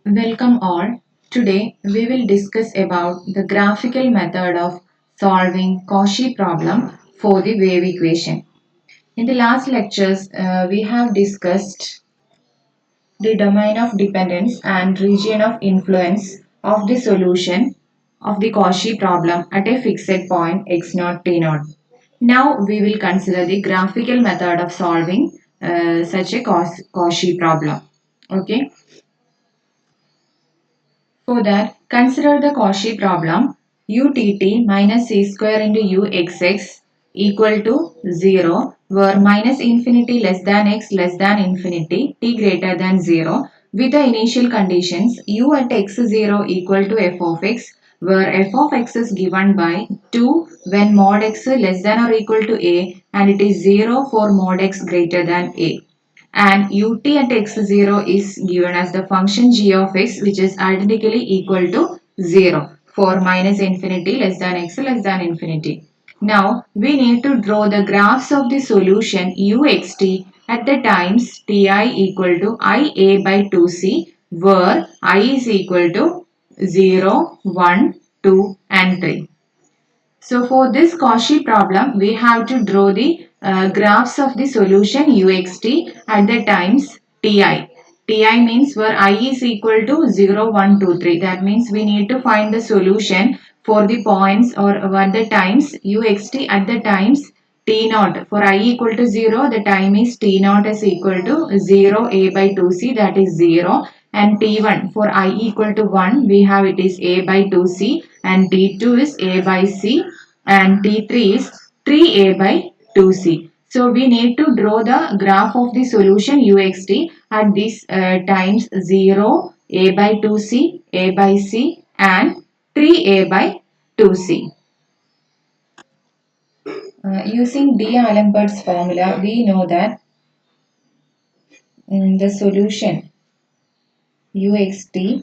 Welcome all. Today we will discuss about the graphical method of solving Cauchy problem for the wave equation. In the last lectures, we have discussed the domain of dependence and region of influence of the solution of the Cauchy problem at a fixed point x0 t0. Now we will consider the graphical method of solving such a Cauchy problem. Okay. For that, consider the Cauchy problem utt minus c square into uxx equal to 0 where minus infinity less than x less than infinity t greater than 0 with the initial conditions u at x0 equal to f of x where f of x is given by 2 when mod x less than or equal to a and it is 0 for mod x greater than a, and ut at x0 is given as the function g of x which is identically equal to 0 for minus infinity less than x less than infinity. Now we need to draw the graphs of the solution uxt at the times ti equal to ia by 2c where I is equal to 0, 1, 2 and 3. So for this Cauchy problem, we have to draw the graphs of the solution uxt at the times ti. Ti means where I is equal to 0, 1, 2, 3. That means we need to find the solution for the points or at the times uxt at the times t naught. For I equal to 0, the time is t naught is equal to 0 a by 2c, that is 0, and t1 for I equal to 1 we have it is a by 2c, and t2 is a by c, and t3 is 3a by 2c. So we need to draw the graph of the solution uxt at these times 0, a by 2c, a by c and 3a by 2c. Using D'Alembert's formula, we know that the solution uxt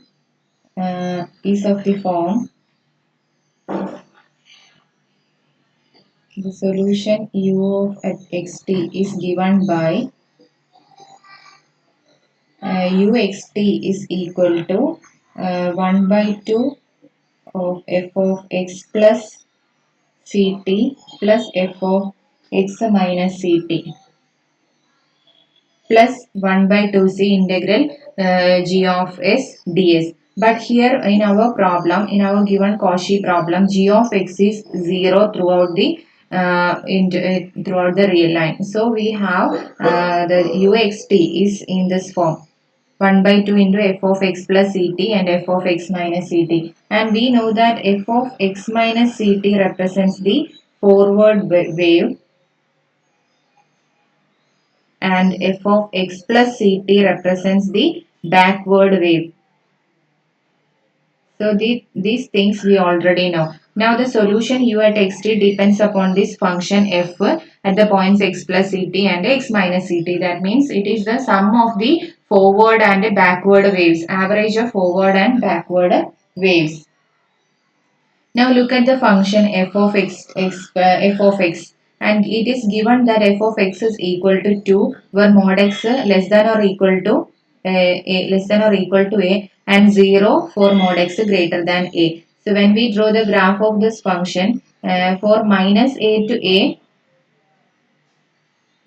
is of the form, the solution u of at xt is given by uxt is equal to 1 by 2 of f of x plus ct plus f of x minus ct plus 1 by 2c integral g of s ds. But here in our problem, in our given Cauchy problem, g of x is 0 throughout the throughout the real line. So we have the uxt is in this form 1 by 2 into f of x plus ct and f of x minus ct. And we know that f of x minus ct represents the forward wave and f of x plus ct represents the backward wave. So these things we already know. Now the solution u at xt depends upon this function f at the points x plus ct and x minus ct. That means it is the sum of the forward and backward waves, average of forward and backward waves. Now look at the function f of f of x, and it is given that f of x is equal to 2 where mod x less than or equal to less than or equal to a, and 0 for mod x greater than a. So when we draw the graph of this function for minus a to a,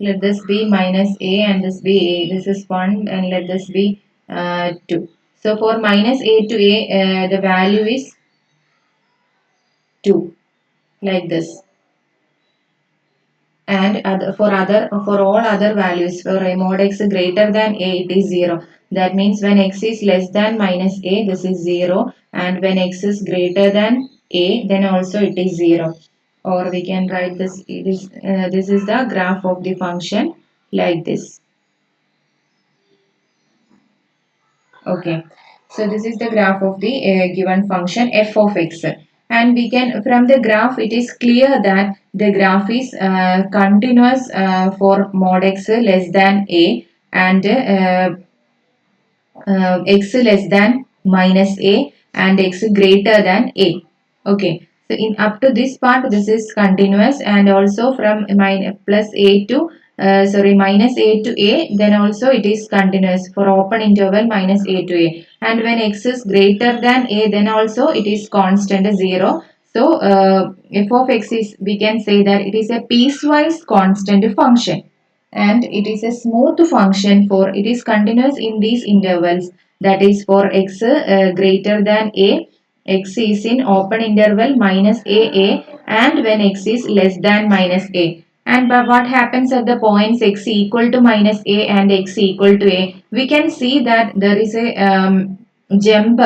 let this be minus a and this be a, this is 1 and let this be 2. So for minus a to a the value is 2 like this, and for all other values for a mod x greater than a it is 0. That means when x is less than minus a this is 0, and when x is greater than a then also it is 0. Or we can write this, this is the graph of the function like this. Okay, so this is the graph of the given function f of x, and we can from the graph it is clear that the graph is continuous for mod x less than a and x less than minus a and x greater than a. Okay, so in up to this part this is continuous, and also from minus plus a to minus a to a, then also it is continuous for open interval minus a to a. And when x is greater than a, then also it is constant 0. So f of x is, we can say that it is a piecewise constant function, and it is a smooth function for it is continuous in these intervals, that is for x greater than a, x is in open interval minus a, and when x is less than minus a. And but what happens at the points x equal to minus a and x equal to a, we can see that there is a jump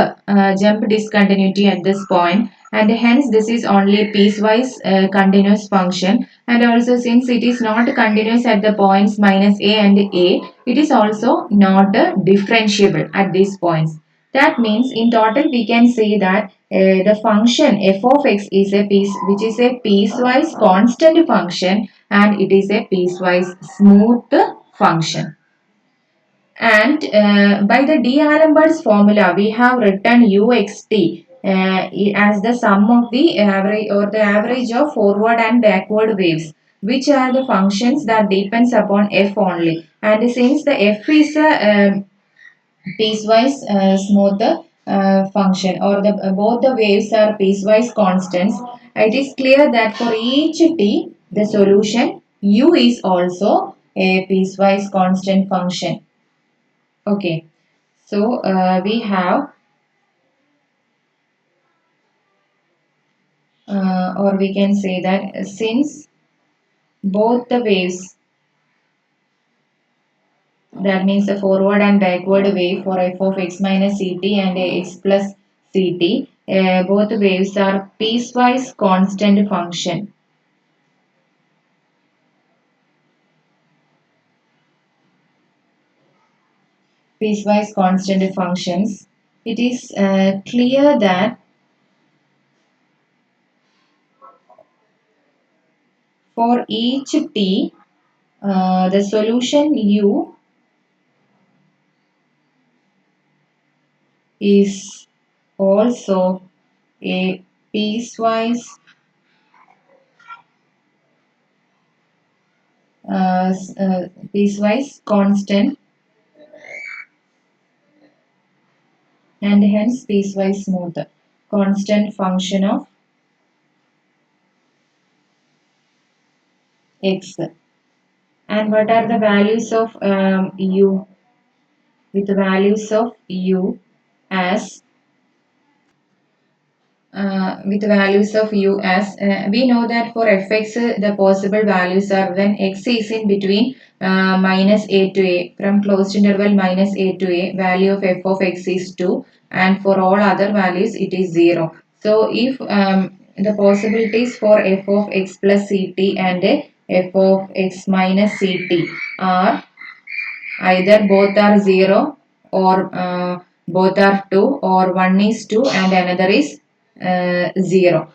discontinuity at this point, and hence this is only a piecewise continuous function. And also, since it is not continuous at the points minus a and a, it is also not differentiable at these points. That means in total we can say that the function f of x is a piece which is a piecewise constant function, and it is a piecewise smooth function. And by the D'Alembert's formula, we have written uxt as the sum of the average or the average of forward and backward waves, which are the functions that depends upon f only. And since the f is a piecewise smooth function, or the both the waves are piecewise constants, it is clear that for each t, the solution u is also a piecewise constant function. Okay, so we have, or we can say that since both the waves, that means the forward and backward wave for f of x minus ct and x plus ct, both waves are piecewise constant function. Piecewise constant functions. It is clear that for each t, the solution u is also a piecewise piecewise constant, and hence piecewise smooth constant function of x. And what are the values of u? With the values of u as with values of u as we know that for fx the possible values are when x is in between minus a to a, from closed interval minus a to a, value of f of x is 2, and for all other values it is 0. So if the possibilities for f of x plus ct and f of x minus ct are either both are 0, or both are 2, or one is 2 and another is 0,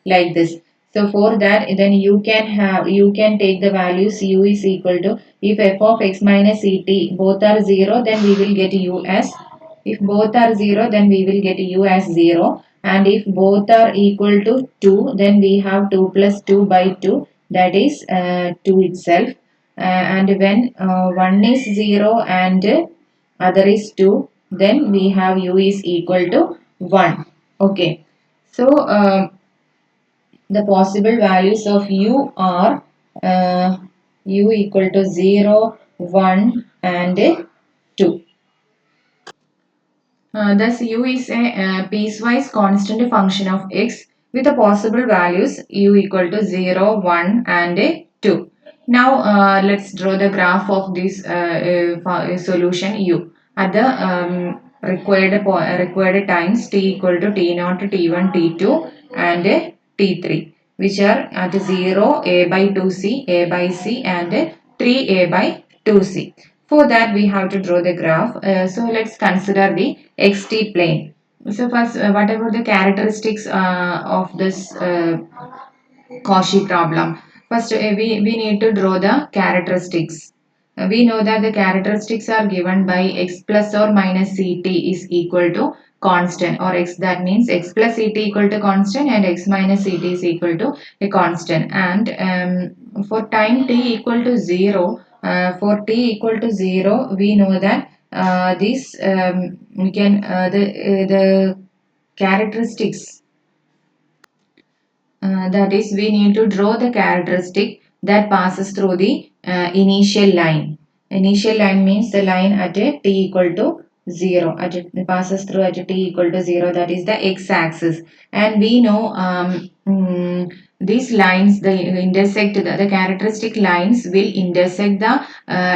like this. So for that, then you can take the values u is equal to, if f of x minus ct both are 0, then we will get u as, if both are 0, then we will get u as 0, and if both are equal to 2, then we have 2 plus 2 by 2, that is 2 itself. And when one is 0 and other is 2, then we have u is equal to 1. Okay, so the possible values of u are u equal to 0, 1 and 2. Thus, u is a piecewise constant function of x with the possible values u equal to 0, 1 and 2. Now, let's draw the graph of this solution u at the required times t equal to t naught, t1, t2 and t3, which are at 0, a by 2c, a by c and 3a by 2c. For that, we have to draw the graph. So let's consider the xt plane. So first, whatever the characteristics of this Cauchy problem. First, we need to draw the characteristics. We know that the characteristics are given by x plus or minus ct is equal to constant, or x, that means x plus ct equal to constant and x minus ct is equal to a constant. And for time t equal to 0, for t equal to 0, we know that this we can the characteristics, that is, we need to draw the characteristic that passes through the initial line. Initial line means the line at a t equal to 0, passes through at a t equal to 0, that is the x-axis. And we know these lines, the characteristic lines will intersect the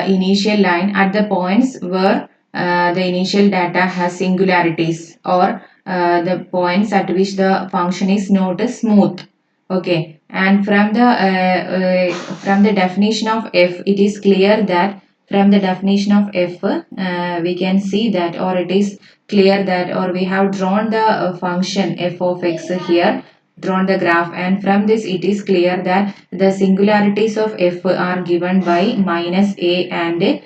initial line at the points where the initial data has singularities, or the points at which the function is not smooth. Okay, and from the definition of f, it is clear that from the definition of f, we can see that, or it is clear that, or we have drawn the function f of x here, drawn the graph, and from this it is clear that the singularities of f are given by minus a and a,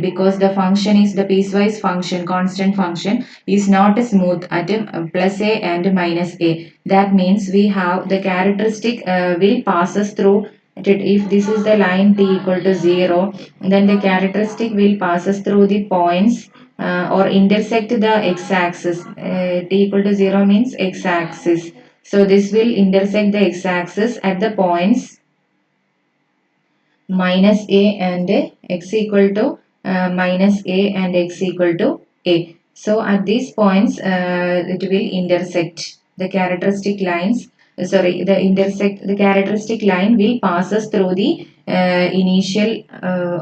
because the function is the piecewise function, constant function is not smooth at plus a and minus a. That means we have the characteristic will passes through it. If this is the line t equal to 0, then the characteristic will passes through the points or intersect the x-axis. T equal to 0 means x-axis. So this will intersect the x-axis at the points minus a and x equal to minus a and x equal to a. So at these points it will intersect the characteristic lines. Sorry, the characteristic line will passes through the initial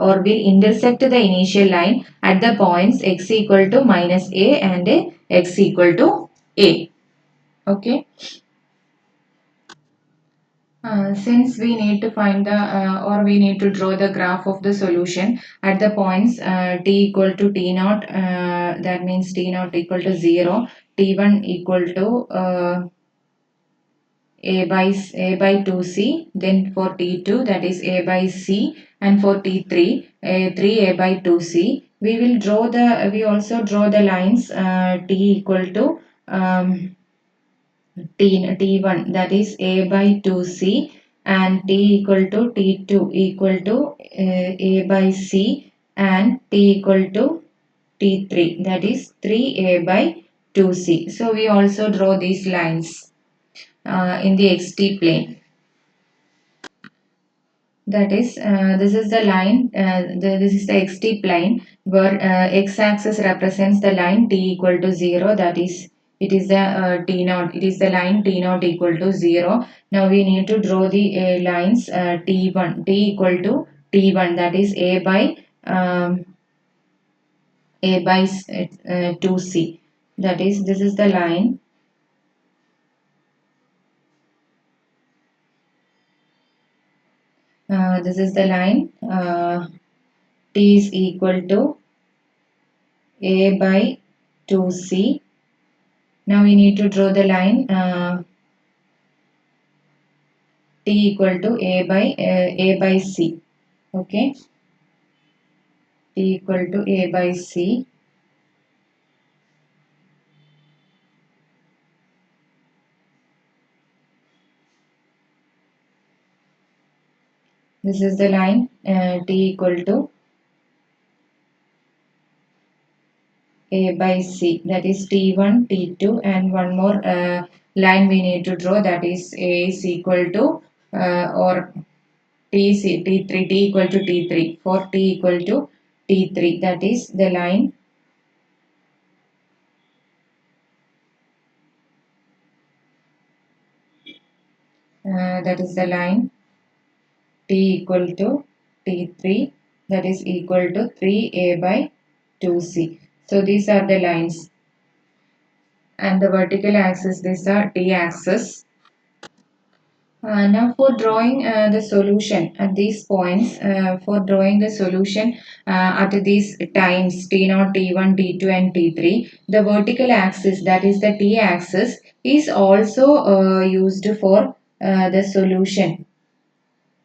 or will intersect the initial line at the points x equal to minus a and x equal to a. Okay. Since we need to find the or we need to draw the graph of the solution at the points t equal to t naught, that means t naught equal to 0, t1 equal to a by 2c, then for t2 that is a by c, and for t3 3a by 2c, we also draw the lines t equal to T1, that is a by 2c, and t equal to t2 equal to a by c, and t equal to t3, that is 3a by 2c. So we also draw these lines in the xt plane. That is, this is the line, this is the xt plane where x-axis represents the line t equal to 0, that is, it is the t naught, it is the line t naught equal to 0. Now we need to draw the lines t1, t equal to t1, that is a by 2c. That is, this is the line. This is the line t is equal to a by 2c. Now we need to draw the line t equal to a by c. Okay, t equal to a by c. This is the line t equal to a by c. That is t1, t2, and one more line we need to draw, that is a is equal to or t3, t equal to t3, for t equal to t3, that is the line that is the line t equal to t3, that is equal to 3a by 2c. So these are the lines, and the vertical axis, these are t axis. Now for drawing the solution at these points, for drawing the solution at these times t0, t1, t2 and t3, the vertical axis, that is the t axis, is also used for the solution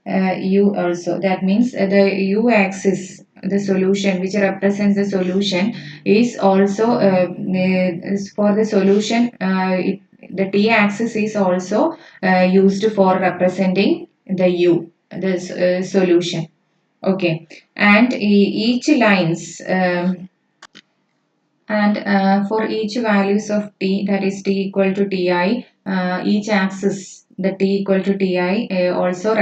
u also. That means the u axis, the solution which represents the solution, is also is for the solution. The t axis is also used for representing the u. this solution. Okay, and each lines and for each values of t, that is t equal to ti, each axis the t equal to ti also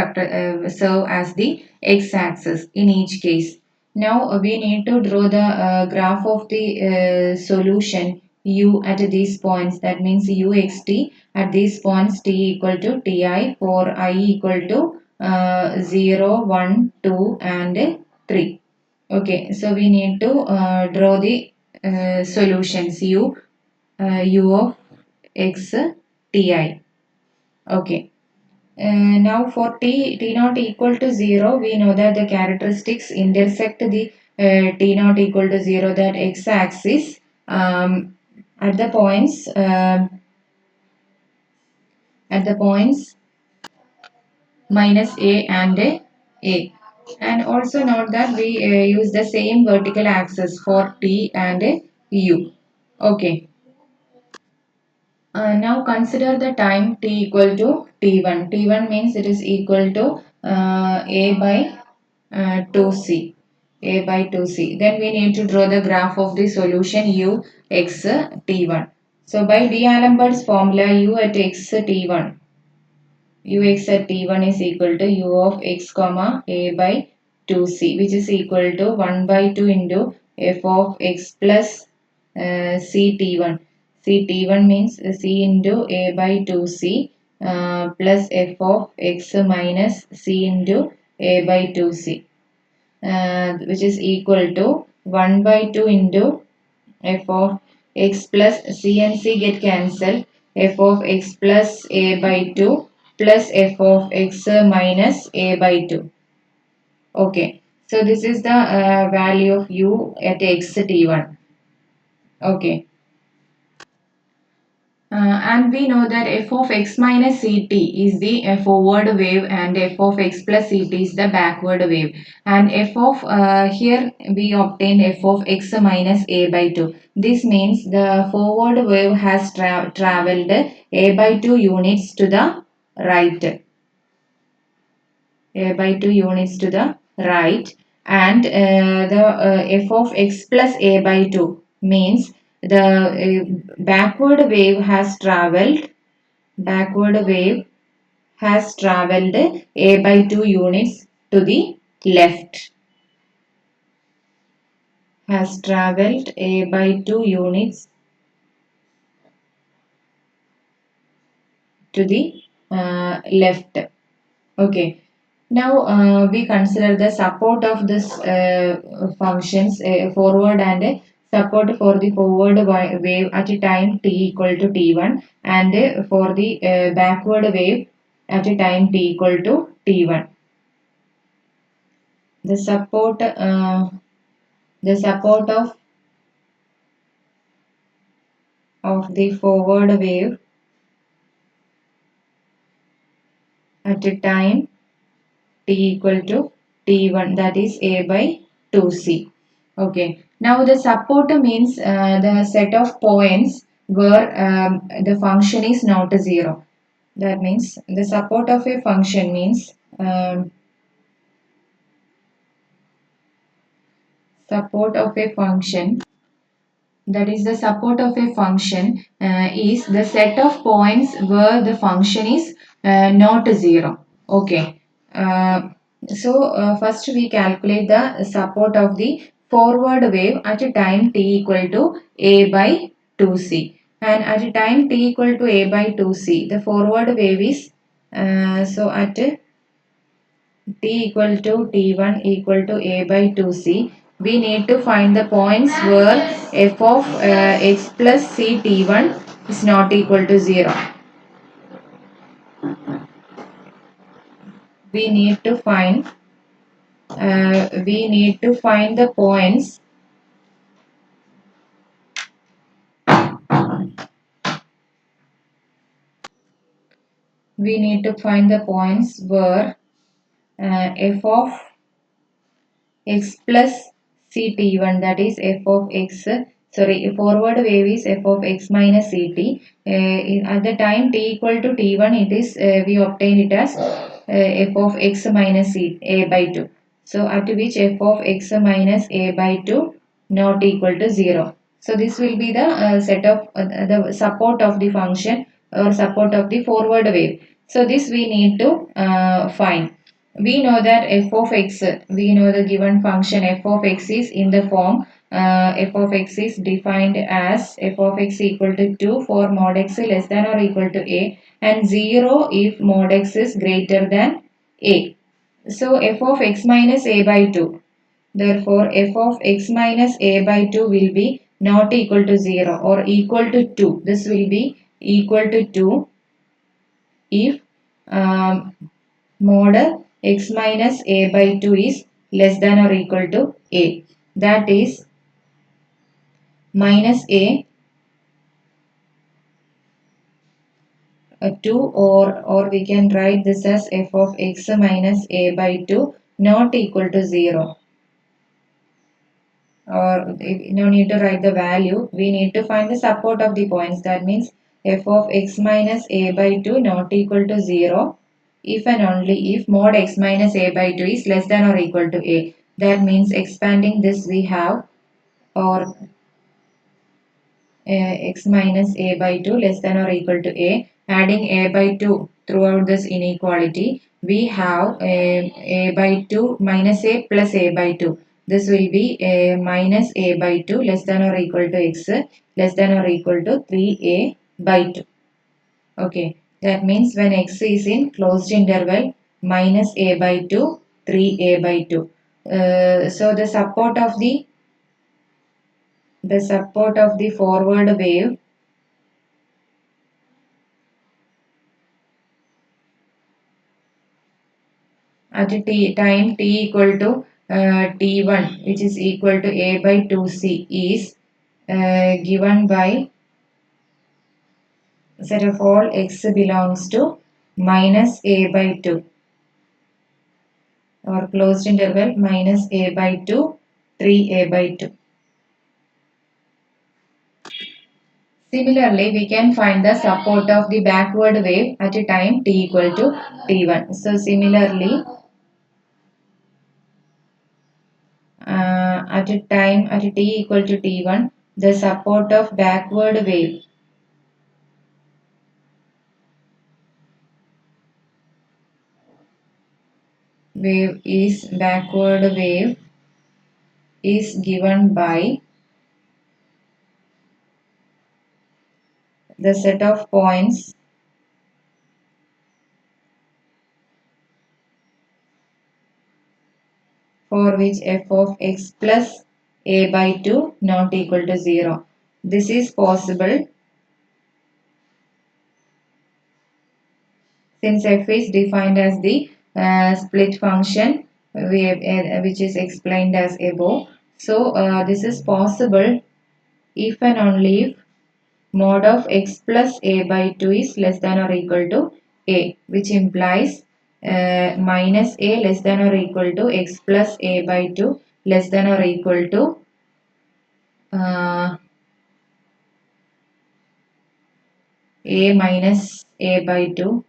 serve as the x-axis in each case. Now we need to draw the graph of the solution u at these points. That means uxt at these points t equal to ti for I equal to 0, 1, 2 and 3. Okay, so we need to draw the solutions u of x ti. Okay. Now for t naught equal to 0, we know that the characteristics intersect the t naught equal to 0, that x-axis at the points minus a and a. And also note that we use the same vertical axis for t and u. Okay. Now consider the time t equal to t1. T1 means it is equal to a by 2c. A by 2c. Then we need to draw the graph of the solution u x t1. So by D'Alembert's formula, u at x t1, ux at t1 is equal to u of x comma a by 2c, which is equal to 1 by 2 into f of x plus c t1. C t1 means c into a by 2c plus f of x minus c into a by 2c, which is equal to 1 by 2 into f of x plus c and c get cancelled, f of x plus a by 2 plus f of x minus a by 2. Okay, so this is the value of u at x t1. Okay. And we know that f of x minus ct is the forward wave and f of x plus ct is the backward wave. And f of here we obtained f of x minus a by 2. This means the forward wave has traveled a by 2 units to the right. A by 2 units to the right, and the f of x plus a by 2 means the backward wave has traveled a by 2 units to the left, has traveled a by 2 units to the left. Okay. Now we consider the support of this functions forward and support for the forward wave at a time t equal to t1, and for the backward wave at a time t equal to t1. The support of the forward wave at a time t equal to t1, that is a by 2c. Okay. Now the support means the set of points where the function is not 0. That means the support of a function means support of a function, that is the support of a function is the set of points where the function is not 0. Okay. First we calculate the support of the forward wave at a time t equal to a by 2c, and at a time t equal to a by 2c the forward wave is at t equal to t1 equal to a by 2c, we need to find the points where f of x plus c t1 is not equal to 0. We need to find the points where f of x plus ct1, that is f of x, forward wave is f of x minus ct. At the time t equal to t1 it is we obtain it as f of x minus a by 2. So at which f of x minus a by 2 not equal to 0. So this will be the set of the support of the function or support of the forward wave. So this we need to find. We know that f of x, we know the given function f of x is in the form f of x is defined as f of x equal to 2 for mod x less than or equal to a, and 0 if mod x is greater than a. So f of x minus a by 2. Therefore, f of x minus a by 2 will be not equal to 0 or equal to 2. This will be equal to 2 if mod x minus a by 2 is less than or equal to a. That is minus a 2, or we can write this as f of x minus a by 2 not equal to 0. Or if no need to write the value, we need to find the support of the points. That means f of x minus a by 2 not equal to 0 if and only if mod x minus a by 2 is less than or equal to a. That means expanding this we have, or x minus a by 2 less than or equal to a, adding a by 2 throughout this inequality, we have a by 2 minus a plus a by 2. This will be a minus a by 2 less than or equal to x less than or equal to 3a by 2. Okay, that means when x is in closed interval minus a by 2, 3a by 2. So the support of the forward wave at time t equal to t1, which is equal to a by 2c, is given by set of all x belongs to minus a by 2 or closed interval minus a by 2, 3a by 2. Similarly, we can find the support of the backward wave at a time t equal to t1. So similarly, at a time at t equal to t1, the support of backward wave is given by the set of points for which f of x plus a by 2 not equal to 0. This is possible since f is defined as the split function which is explained as above. So this is possible if and only if mod of x plus a by 2 is less than or equal to a, which implies minus a less than or equal to x plus a by 2 less than or equal to uh, a minus a by 2,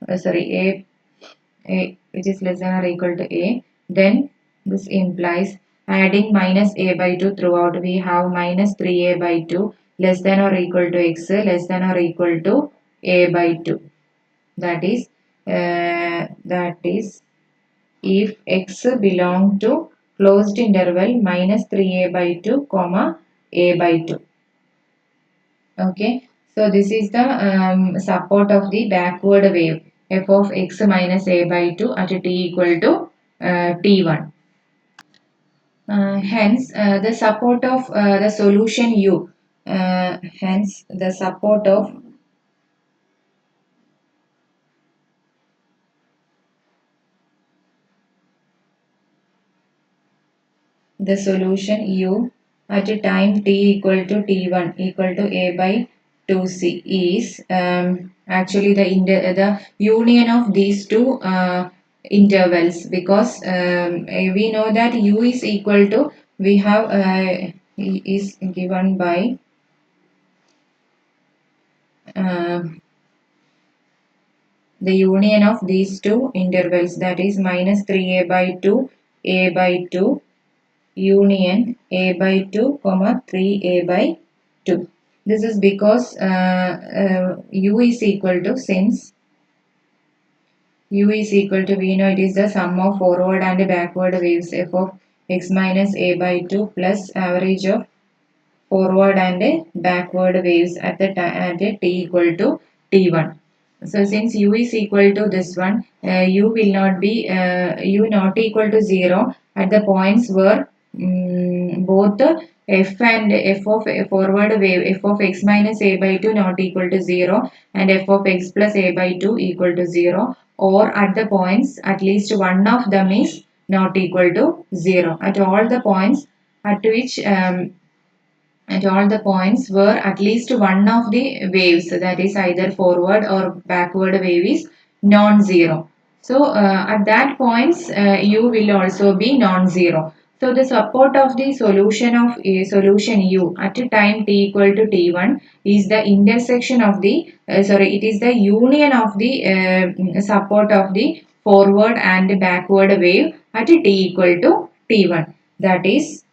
a which is less than or equal to a. Then this implies adding minus a by 2 throughout, we have minus 3a by 2 less than or equal to x less than or equal to a by 2. That is if x belong to closed interval minus 3a by 2 comma a by 2. Okay, so this is the support of the backward wave f of x minus a by 2 at t equal to t1. Hence the support of the solution u, hence the support of the solution u at a time t equal to t1 equal to a by 2c is actually the union of these two intervals, because we know that u is equal to, we have is given by uh, the union of these two intervals, that is minus 3a by 2 a by 2 union a by 2 comma 3a by 2. This is because u is equal to, since u is equal to, we know it is the sum of forward and backward waves f of x minus a by 2 plus average of forward and backward waves at the at t equal to t1. So since u is equal to this one, u will not be u not equal to 0 at the points where both f and f of a forward wave f of x minus a by 2 not equal to 0 and f of x plus a by 2 equal to 0, or at the points at least one of them is not equal to 0. At all the points at which at all the points where at least one of the waves, that is either forward or backward wave, is non-zero. So at that points u will also be non-zero. So the support of the solution of a solution u at a time t equal to t1 is the intersection of the it is the union of the support of the forward and backward wave at t equal to t1. That is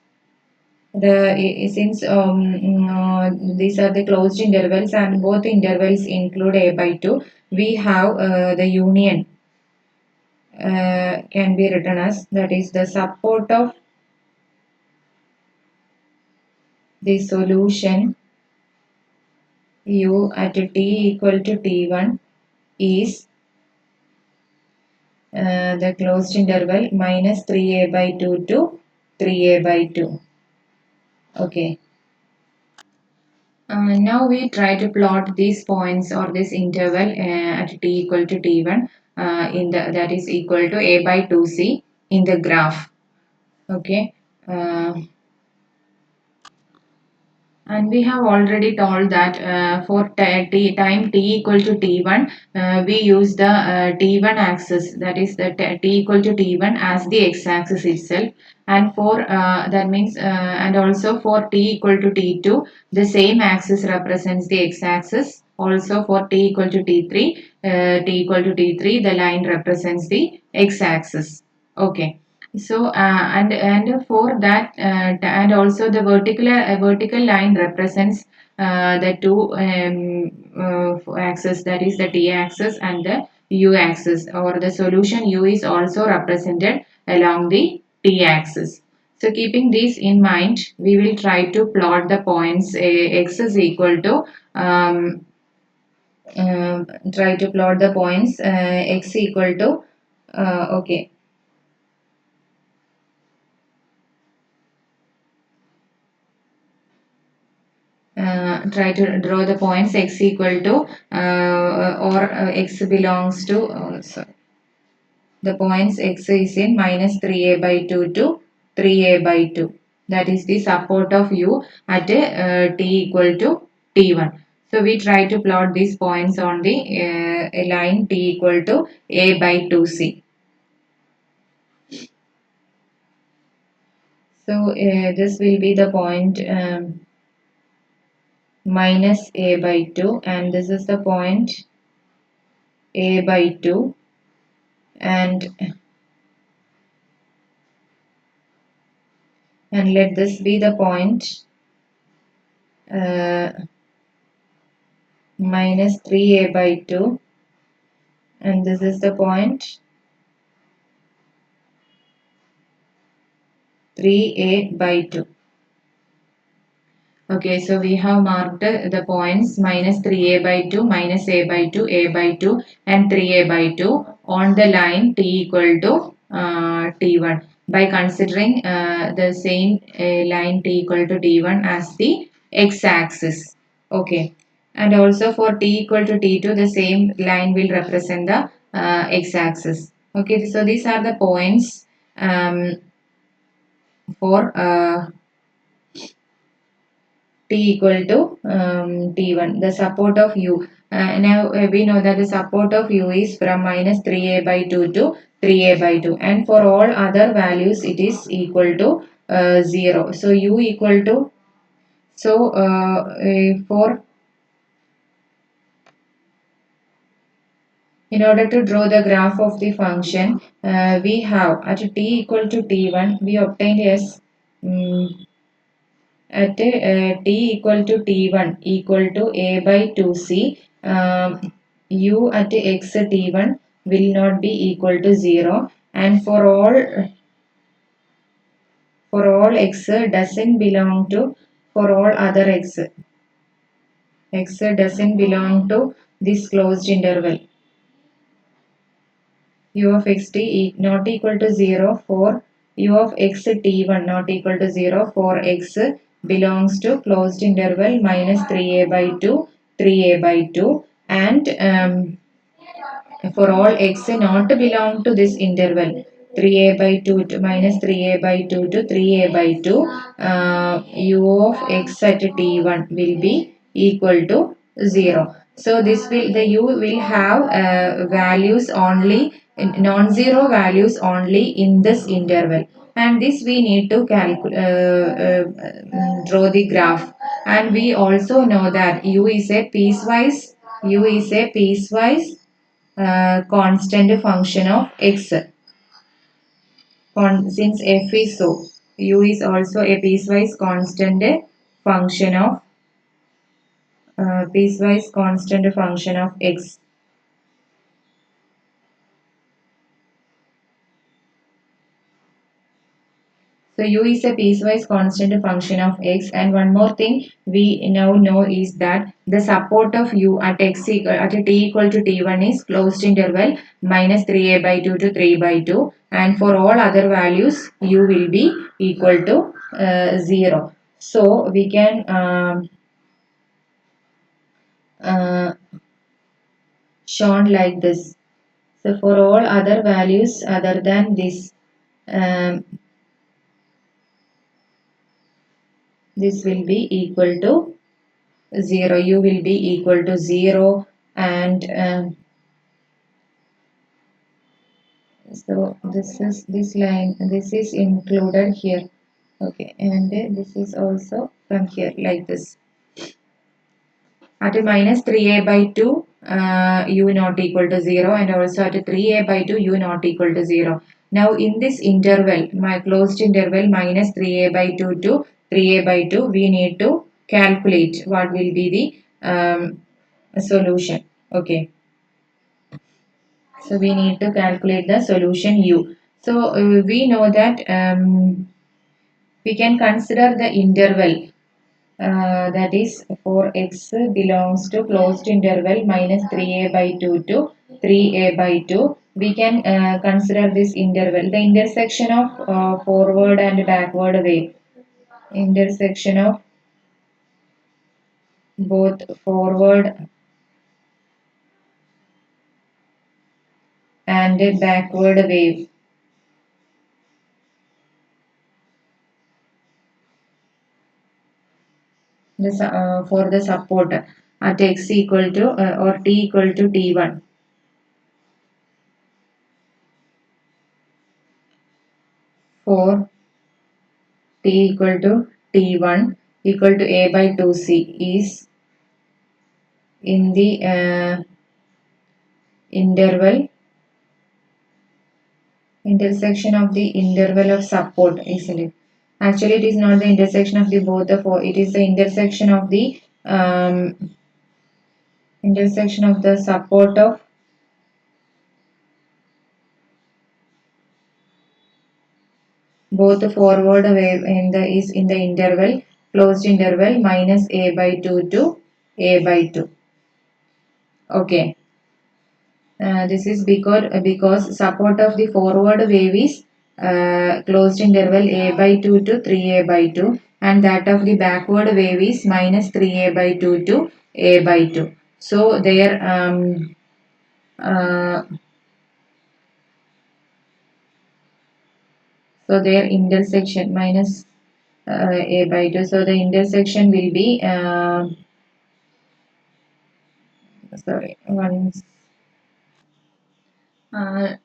since these are the closed intervals and both intervals include a by 2, we have the union can be written as, that is the support of the solution u at t equal to t1 is the closed interval minus 3a by 2 to 3a by 2. Okay. Now we try to plot these points or this interval at t equal to t1 in the, that is equal to a by 2c in the graph. Okay. And we have already told that for time t equal to t1, we use the t1 axis, that is the t equal to t1 as the x-axis itself. And for that means, and also for t equal to t2, the same axis represents the x-axis. Also for t equal to t3, the line represents the x-axis. Okay. So and for that and also the vertical line represents the two axes, that is the t axis and the u axis, or the solution u is also represented along the t axis. So keeping this in mind, we will try to plot the points x is equal to try to plot the points x equal to okay. Try to draw the points x equal to or x belongs to sorry, the points x is in minus 3a by 2 to 3a by 2. That is the support of u at t equal to t1. So we try to plot these points on the line t equal to a by 2c. So this will be the point minus a by 2, and this is the point a by 2, and let this be the point uh, minus 3a by 2, and this is the point 3a by 2. Okay, so we have marked the points minus 3a by 2, minus a by 2 and 3a by 2 on the line t equal to t1 by considering the same line t equal to t1 as the x-axis. Okay, and also for t equal to t2, the same line will represent the x-axis. Okay, so these are the points for t equal to t1, the support of u. Now we know that the support of u is from minus 3a by 2 to 3a by 2, and for all other values it is equal to 0. So u equal to, so for In order to draw the graph of the function, we have at t equal to t1, we obtained as at t equal to t1 equal to a by 2c, u at x t1 will not be equal to 0, and for all x doesn't belong to for all other x doesn't belong to this closed interval. U of x t not equal to 0 for u of x t1 not equal to 0 for x belongs to closed interval minus 3a by 2, 3a by 2, and for all x not belong to this interval 3a by 2 to minus 3a by 2 to 3a by 2, u of x at t1 will be equal to 0. So this will the u will have values only, non-zero values only in this interval, and this we need to draw the graph. And we also know that u is a piecewise constant function of x. Since f is so, u is also a function of piecewise constant function of x. So u is a piecewise constant function of x, and one more thing we now know is that the support of u at at t equal to t1 is closed interval minus 3a by 2 to 3 by 2, and for all other values u will be equal to 0. So we can uh, shown like this. So for all other values other than this, um, this will be equal to 0, u will be equal to 0, and so this line, this is included here, okay, and this is also from here like this. At minus 3a by 2, u not equal to 0, and also at 3a by 2 u not equal to 0. Now in this interval, my closed interval minus 3a by 2 to 3a by 2, we need to calculate what will be the solution. Okay, so we need to calculate the solution u. So we know that we can consider the interval, that is for x belongs to closed interval minus 3a by 2 to 3a by 2. We can consider this interval the intersection of forward and backward wave, intersection of both forward and backward wave. This, for the support at x equal to or t equal to t1, for t equal to t1 equal to a by 2c is in the interval intersection of the interval of support, isn't it? Actually it is not the intersection of the both the four, it is the intersection of the intersection of the support of both the forward wave in the is in the interval closed interval minus a by 2 to a by 2. Okay, this is because support of the forward wave is closed interval a by 2 to 3a by 2, and that of the backward wave is minus 3a by 2 to a by 2. So uh, their intersection minus a by 2. So the intersection will be sorry one. Uh,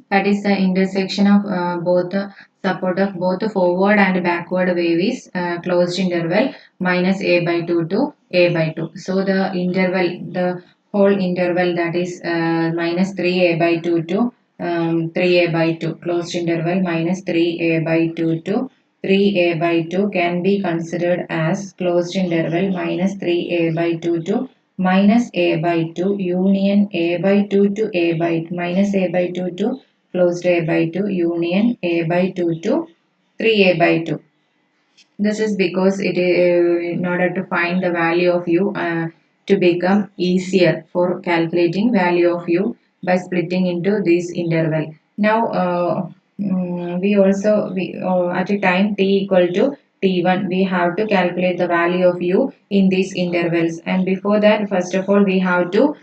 that is the intersection of both the support of both the forward and backward wave is closed interval minus a by 2 to a by 2. So the interval, the whole interval, that is minus 3a by 2 to 3a by 2, closed interval minus 3a by 2 to 3a by 2 can be considered as closed interval minus 3a by 2 to minus a by 2 union a by 2 to a by minus a by 2 to closed a by 2 union a by 2 to 3a by 2. This is because it in order to find the value of u to become easier for calculating value of u by splitting into this interval. Now we at a time t equal to t1 we have to calculate the value of u in these intervals, and before that first of all we have to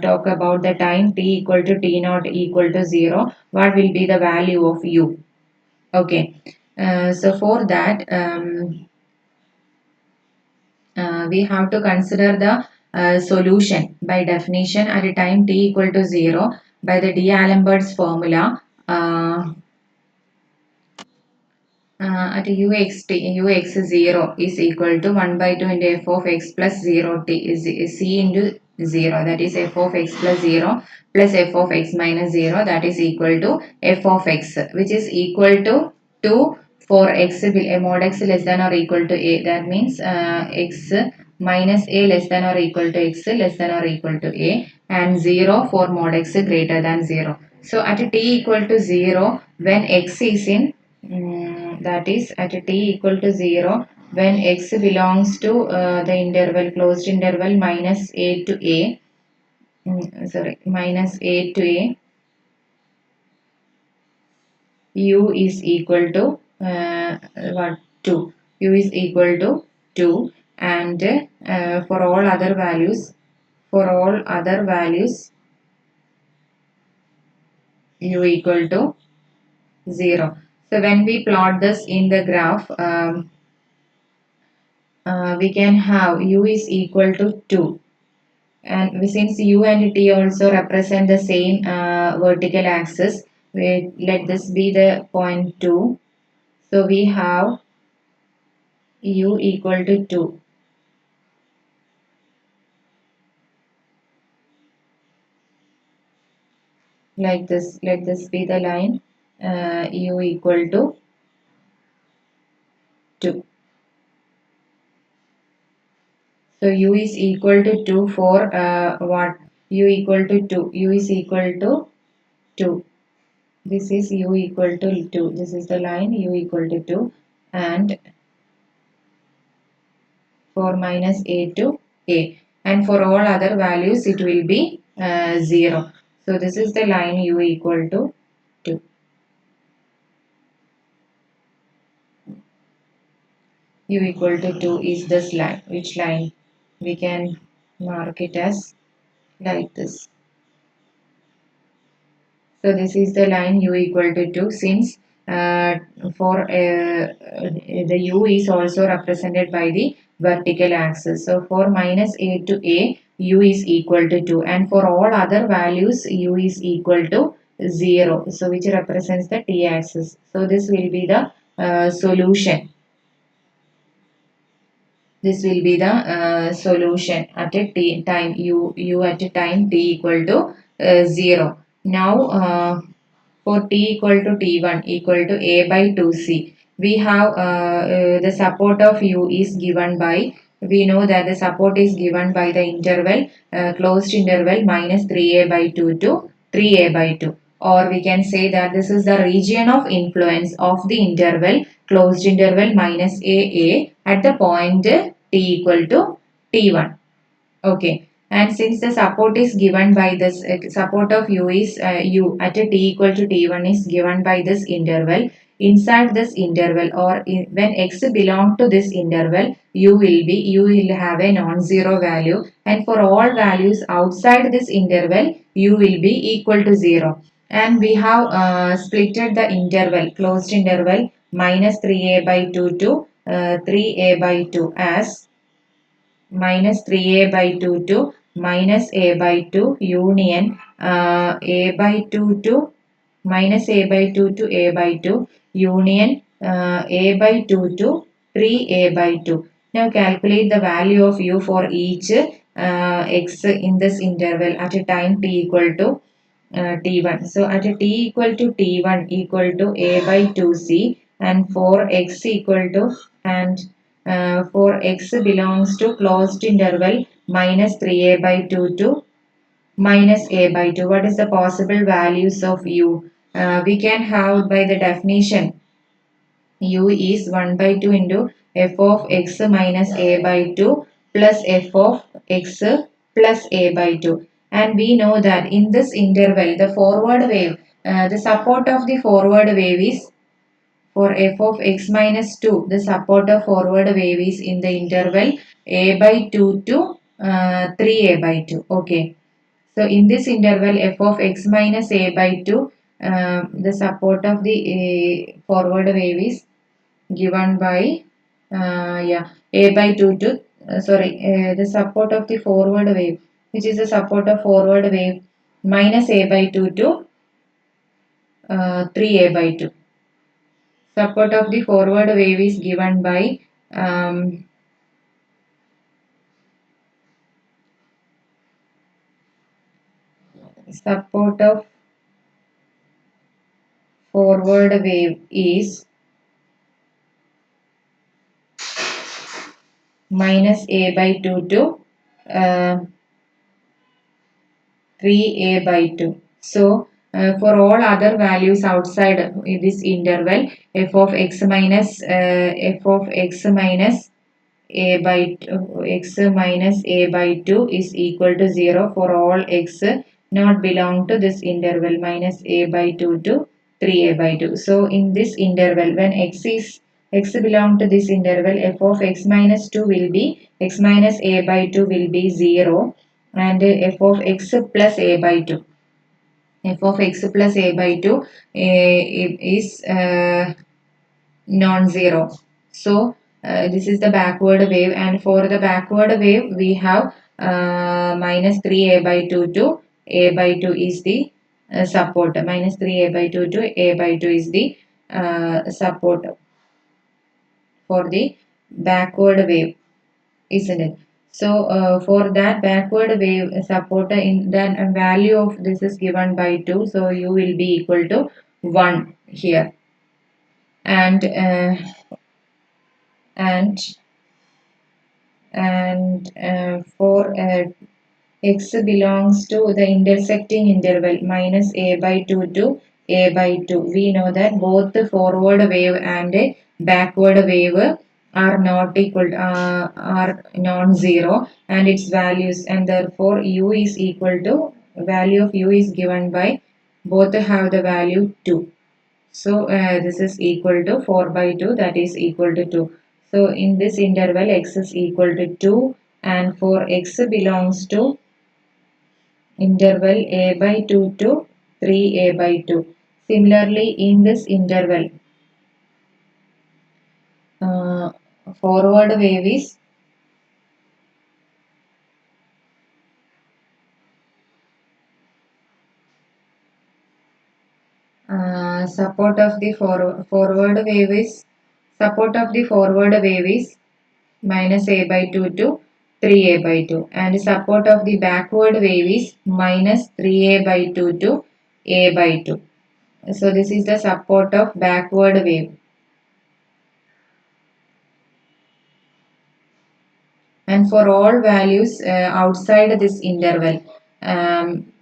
talk about the time t equal to t naught equal to 0, what will be the value of u. Okay, so for that we have to consider the solution by definition at a time t equal to 0 by the D'Alembert's formula. At ux 0 is equal to 1 by 2 into f of x plus 0 t is c into 0, that is f of x plus 0 plus f of x minus 0, that is equal to f of x, which is equal to 2 for x mod x less than or equal to a, that means x minus a less than or equal to x less than or equal to a, and 0 for mod x greater than 0. So at t equal to 0 when x is in that is at t equal to 0 when x belongs to the interval closed interval minus a to a, sorry, minus a to a, u is equal to what 2, u is equal to 2, and for all other values, for all other values u equal to 0. So when we plot this in the graph, we can have u is equal to 2, and since u and t also represent the same vertical axis, let this be the point 2. So we have u equal to 2, like this. Let this be the line u equal to 2. So u is equal to 2 for what? U equal to 2. U is equal to 2. This is u equal to 2. This is the line u equal to 2, and for minus a to a, and for all other values it will be 0. So this is the line u equal to 2. U equal to 2 is this line. Which line? We can mark it as like this. So this is the line u equal to 2, since for the u is also represented by the vertical axis. So for minus a to a, u is equal to 2, and for all other values u is equal to 0. So which represents the t axis. So this will be the solution. This will be the solution at a t time u at a time t equal to 0. Now for t equal to t1 equal to a by 2c, we have the support of u is given by, we know that the support is given by the interval closed interval minus 3a by 2 to 3a by 2, or we can say that this is the region of influence of the interval closed interval minus a at the point t equal to t1. Okay, and since the support is given by this support of u is u at a t equal to t1 is given by this interval, inside this interval or when x belong to this interval, u will have a non-zero value, and for all values outside this interval u will be equal to 0. And we have splitted the interval closed interval minus 3a by 2 to 3a by 2 as minus 3a by 2 to minus a by 2 union a by 2 to minus a by 2 to a by 2 union a by 2 to 3a by 2. Now calculate the value of u for each x in this interval at a time t equal to t1. So at a t equal to t1 equal to a by 2c, and for x equal to, and for x belongs to closed interval minus 3a by 2 to minus a by 2. What is the possible values of u? We can have by the definition u is 1 by 2 into f of x minus a by 2 plus f of x plus a by 2. And we know that in this interval, the forward wave, the support of the forward wave is for f of x minus 2, the support of forward wave is in the interval a by 2 to 3a by 2. Okay. So in this interval f of x minus a by 2, the support of the forward wave is given by a by 2 to the support of the forward wave, which is the support of forward wave, minus a by 2 to 3a by 2. Support of the forward wave is given by support of forward wave is minus a by 2 to uh, 3a by 2. So, for all other values outside this interval, f of x minus a by x minus a by 2 is equal to 0 for all x not belong to this interval minus a by 2 to 3a by 2. So, in this interval, when x belong to this interval, f of x minus 2 will be x minus a by 2 will be 0, and f of x plus a by 2. F of x plus a by 2 is non-zero. So this is the backward wave, and for the backward wave we have minus 3a by 2 to a by 2 is the support. Minus 3a by 2 to a by 2 is the support for the backward wave, isn't it? So for that backward wave support, in then value of this is given by 2, so u will be equal to 1 here. And and and for x belongs to the intersecting interval minus a by 2 to a by 2, we know that both the forward wave and backward wave are not equal, are non-zero, and its values, and therefore u is equal to, value of u is given by, both have the value 2. So this is equal to 4 by 2, that is equal to 2. So in this interval x is equal to 2, and for x belongs to interval a by 2 to 3a by 2. Similarly, in this interval, uh, forward wave is support of the forward wave is, support of the forward wave is minus a by 2 to 3a by 2, and support of the backward wave is minus 3a by 2 to a by 2. So this is the support of backward wave. And for all values outside this interval,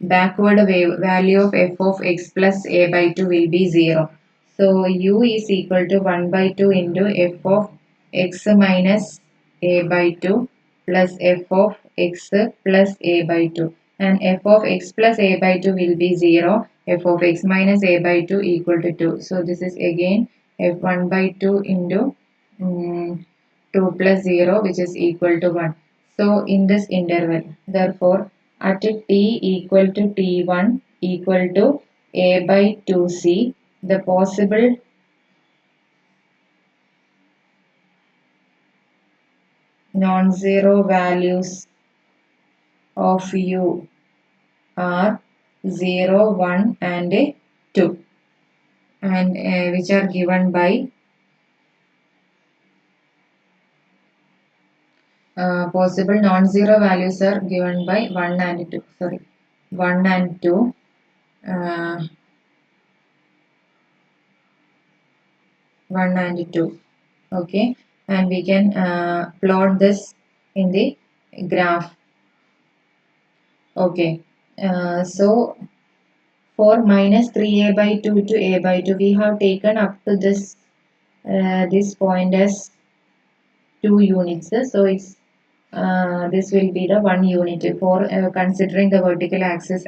backward wave value of f of x plus a by 2 will be 0. So u is equal to 1 by 2 into f of x minus a by 2 plus f of x plus a by 2, and f of x plus a by 2 will be 0, f of x minus a by 2 equal to 2. So this is again f1 by 2 into 2 plus 0, which is equal to 1. So in this interval, therefore at t equal to t1 equal to a by 2c, the possible non-zero values of u are 0, 1 and 2, and which are given by Possible non-zero values are given by 1 and 2. Sorry, 1 and 2. Uh, 1 and 2. Okay, and we can plot this in the graph. Okay, so for minus 3a by 2 to a by 2, we have taken up to this point as 2 units. So it's this will be the 1 unit for considering the vertical axis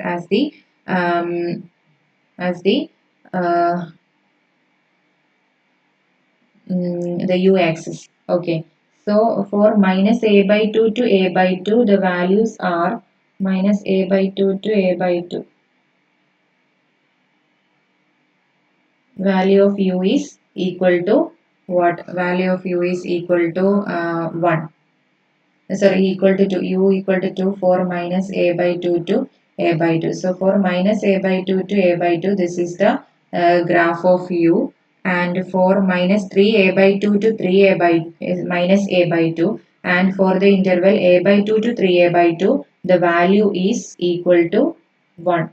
um, as uh, the u axis. Okay. So for minus a by 2 to a by 2, the values are minus a by 2 to a by 2. Value of u is equal to what? Value of u is equal to 1. Sorry, equal to 2. U equal to 2 for minus a by 2 to a by 2. So for minus a by 2 to a by 2, this is the graph of u. And for minus 3a by 2 to 3a by is minus a by 2. And for the interval a by 2 to 3a by 2, the value is equal to 1.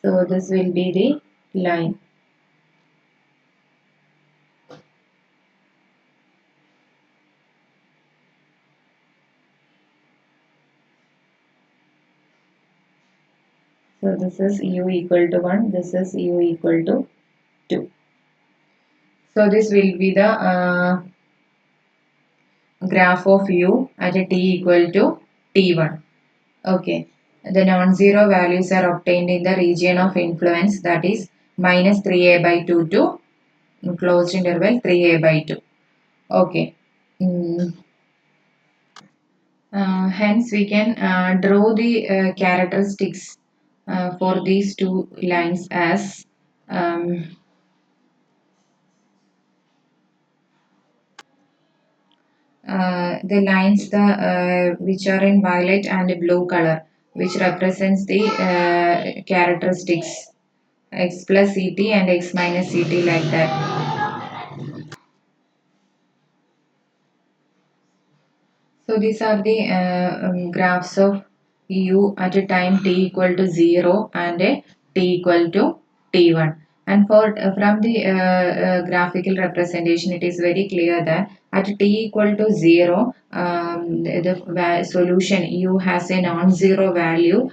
So this will be the line. So this is u equal to 1, this is u equal to 2. So this will be the graph of u at a t equal to t1. Okay. The non-zero values are obtained in the region of influence, that is minus 3a by 2 to closed interval 3a by 2. Okay. Mm, hence we can draw the characteristics for these two lines as um, the lines which are in violet and blue color, which represents the characteristics x plus ct and x minus ct, like that. So these are the graphs of u at a time t equal to 0 and a t equal to t1. And for from the graphical representation, it is very clear that at t equal to 0, the solution u has a non-zero value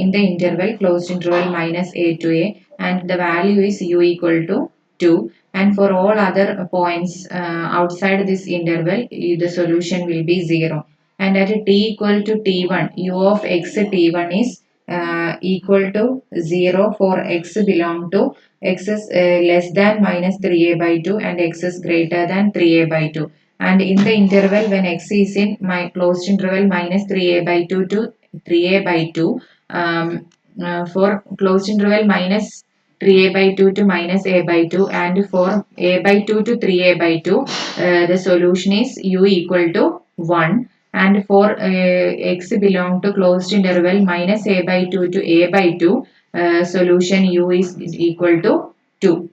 in the interval closed interval minus a to a, and the value is u equal to 2. And for all other points outside this interval, the solution will be 0. And at t equal to t1, u of x t1 is equal to 0 for x belong to x is less than minus 3a by 2 and x is greater than 3a by 2. And in the interval when x is in my closed interval minus 3a by 2 to 3a by 2, for closed interval minus 3a by 2 to minus a by 2, and for a by 2 to 3a by 2, the solution is u equal to 1. And for x belong to closed interval minus a by 2 to a by 2, solution u is equal to 2.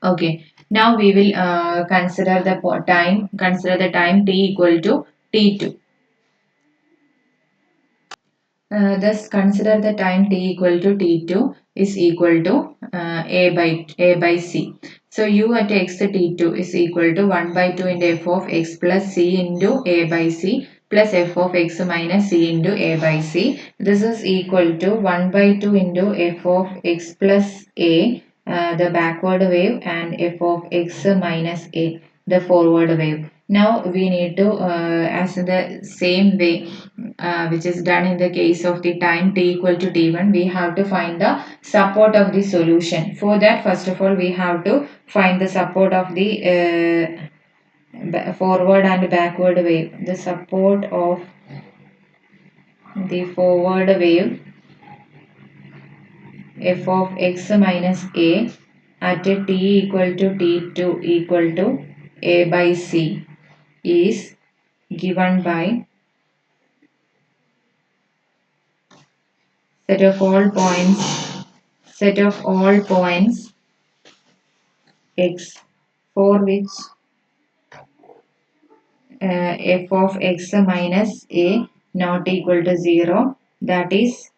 Okay, now we will consider the time t equal to t2. Thus, consider the time t equal to t2 is equal to a by c. So, u at x t2 is equal to 1 by 2 into f of x plus c into a by c plus f of x minus c into a by c. This is equal to 1 by 2 into f of x plus a, the backward wave, and f of x minus a, the forward wave. Now we need to, as in the same way which is done in the case of the time t equal to t1, we have to find the support of the solution. For that, first of all, we have to find the support of the forward and backward wave. The support of the forward wave f of x minus a at t equal to t2 equal to a by c is given by set of all points set of all points x, for which f of x minus a not equal to 0, that is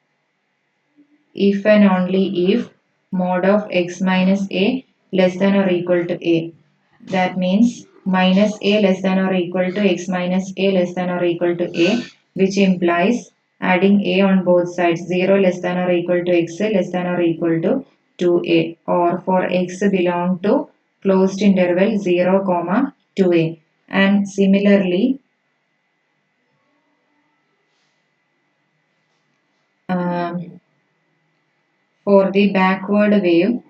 if and only if mod of x minus a less than or equal to a. That means minus a less than or equal to x minus a less than or equal to a, which implies adding a on both sides, 0 less than or equal to x less than or equal to 2a, or for x belong to closed interval 0 comma 2a. And similarly, um, for the backward wave,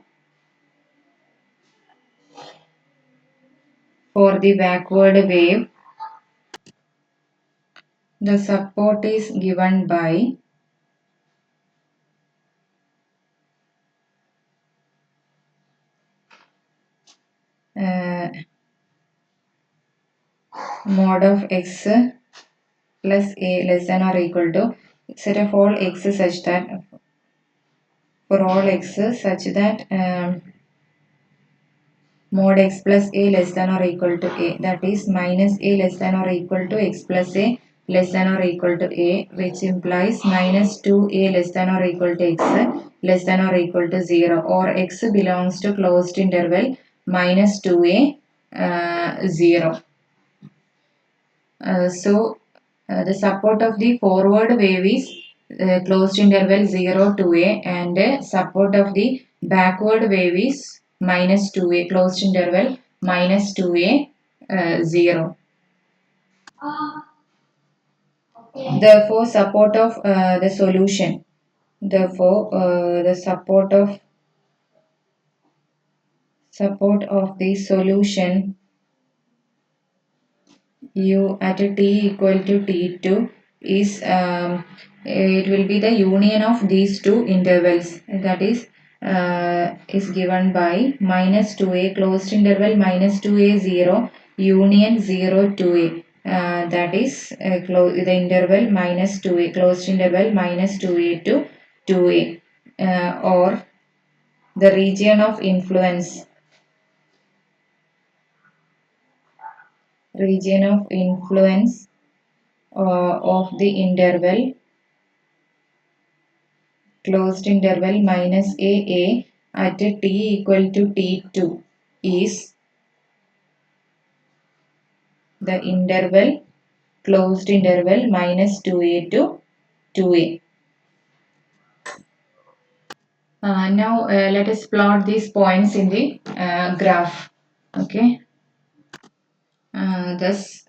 the support is given by uh, mod of x plus a less than or equal to set of all x such that for all x such that mod x plus a less than or equal to a, that is minus a less than or equal to x plus a less than or equal to a, which implies minus 2a less than or equal to x less than or equal to 0, or x belongs to closed interval minus 2a 0. The support of the forward wave is closed interval 0 to a, and support of the backward wave is minus 2a, closed interval minus 2a 0. Therefore, the support of the solution u at t equal to t2 is it will be the union of these two intervals, that is given by minus 2a closed interval minus 2a 0 union 0 to a, that is the interval minus 2a closed interval minus 2a to 2a, or the region of influence of the interval closed interval minus a at t equal to t2 is the interval closed interval minus 2a to 2a. Now let us plot these points in the graph. Okay. Thus,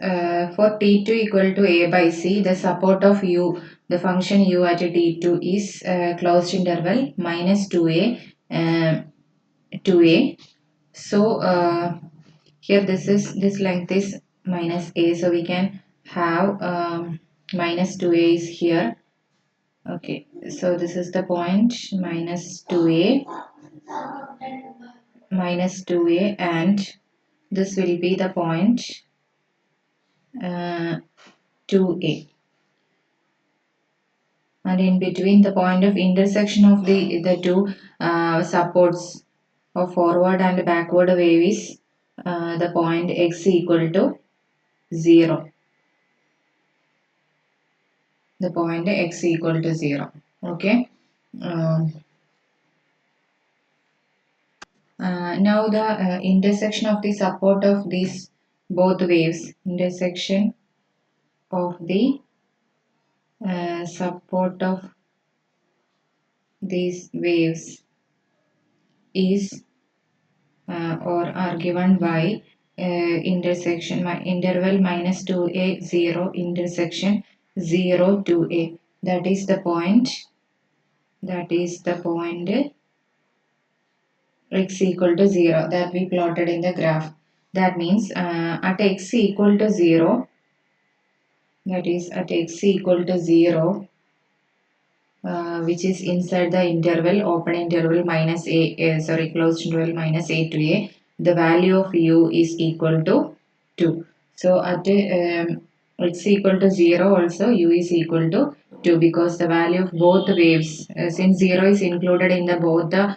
for t2 equal to a by c, the support of u, the function u at t2 is closed interval minus 2a, 2a. So here this length is minus a, so we can have minus 2a is here. Okay, so this is the point minus 2a, and this will be the point 2a, and in between the point of intersection of the two supports of forward and backward wave is the point x equal to 0, the point x equal to 0. Okay. um, Now the intersection of the support of these both waves, intersection of the support of these waves is or are given by intersection interval minus 2a 0 intersection 0 to a, that is the point x equal to 0 that we plotted in the graph. That means at x equal to 0, that is at x equal to 0, which is inside the interval open interval minus a closed interval minus a to a, the value of u is equal to 2. So at x equal to 0 also u is equal to 2, because the value of both waves, since 0 is included in the both the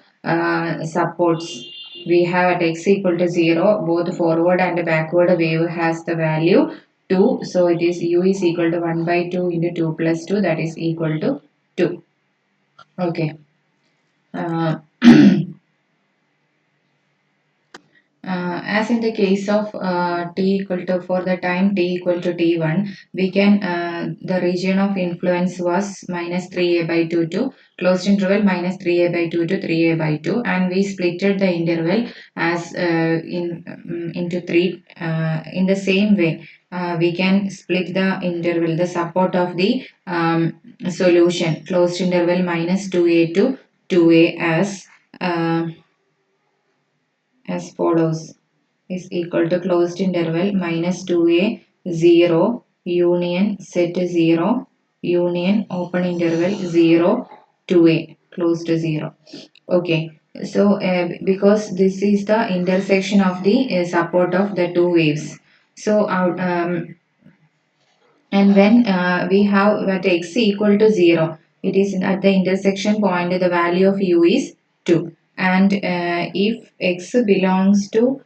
supports, we have at x equal to 0, both forward and backward wave has the value 2. So it is u is equal to 1 by 2 into 2 plus 2, that is equal to 2. Okay. Uh, as in the case of t equal to, for the time t equal to t1, we can, the region of influence was minus 3a by 2 to closed interval minus 3a by 2 to 3a by 2, and we splitted the interval as into 3. In the same way, we can split the interval, the support of the solution, closed interval minus 2a to 2a uh, as follows, is equal to closed interval minus 2a 0 union set 0 union open interval 0 2a closed to 0. Okay, so because this is the intersection of the support of the two waves, so and when we have at x equal to 0, it is at the intersection point, the value of u is 2. And if x belongs to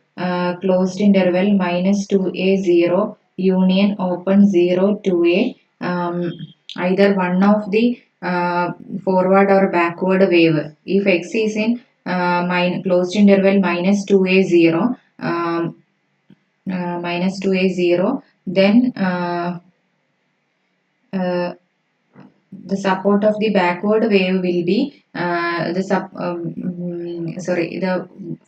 closed interval minus 2a 0 union open 0 2a, either one of the forward or backward wave, if x is in closed interval minus 2a 0 minus 2a 0, then uh, the support of the backward wave will be the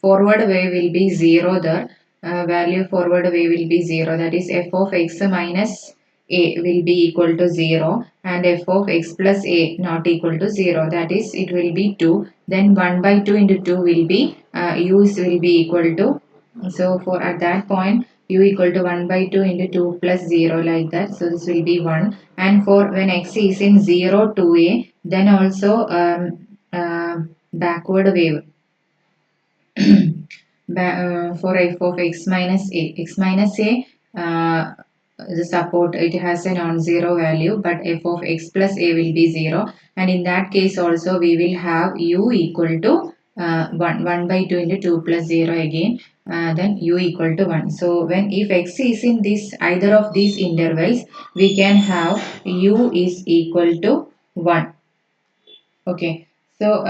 forward wave will be 0. The value forward wave will be 0, that is f of x minus a will be equal to 0, and f of x plus a not equal to 0, that is it will be 2. Then 1 by 2 into 2 will be u's will be equal to, so for at that point u equal to 1 by 2 into 2 plus 0, like that. So this will be 1. And for when x is in 0 to a, then also backward wave for f of x minus a. X minus a, the support, it has a non-zero value, but f of x plus a will be 0. And in that case also we will have u equal to 1 by 2 into 2 plus 0 again, then u equal to 1. So when if x is in this either of these intervals, we can have u is equal to 1. Okay. So